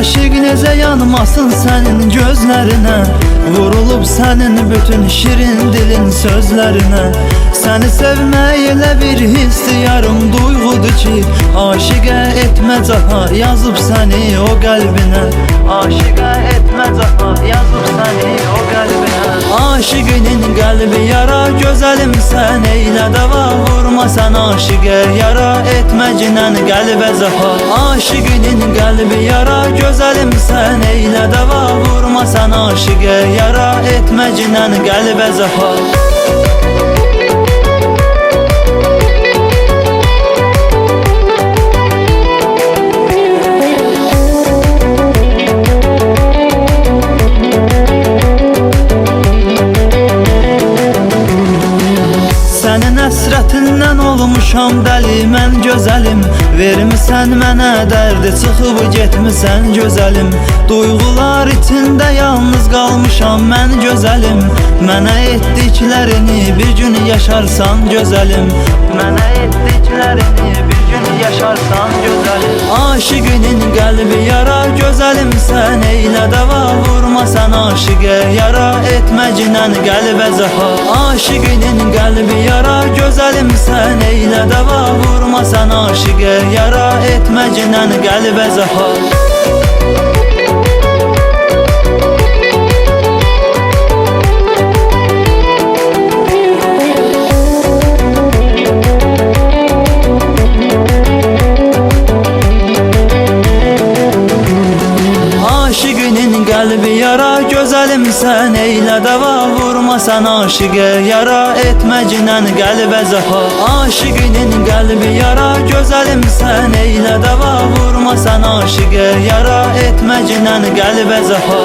Aşık necə yanmasın sənin gözlərinə, vurulub sənin bütün şirin dilin sözlərinə. Səni sevmək elə bir hissiyarım duyğudur ki, aşiqə etmə caha yazıb səni o qəlbinə. Aşiqə etmə caha yazıb səni o qəlbinə. Aşiqinin qəlbi yara, gözəlim sən eylə dava, vurma sən aşiqə yara etməcinən qəlbə caha. Aşiqinin qəlbi yara, gözəlim sən eylə dava, vurma sən aşiqə yara etməcinən qəlbə caha. Sənin əsrətindən olmuşam dəli mən gözəlim, vermisən mənə dərdi, çıxıb getmisən gözəlim. Duyğular içində yalnız qalmışam mən gözəlim, mənə etdiklərini bir gün yaşarsan gözəlim. Mənə etdiklərini bir gün yaşarsan gözəlim. Aşiqinin qəlbi yara, gözəlim sən eylə dava, vurma sən aşiqə yara etməcinən qəlbə caha. Aşiqinin qəlbi yara, gözəlim sən eylə dava, vurma sən aşiqə yara etməcinən qəlbə caha. Aşiqinin qəlbi yara, gözəlim sən eylə dava, vurma sən aşiqə yara etməcinən qəlbə caha. Aşiqinin qəlbi yara, gözəlim sən eylə dava, vurma sən aşiqə yara etməcinən qəlbə caha.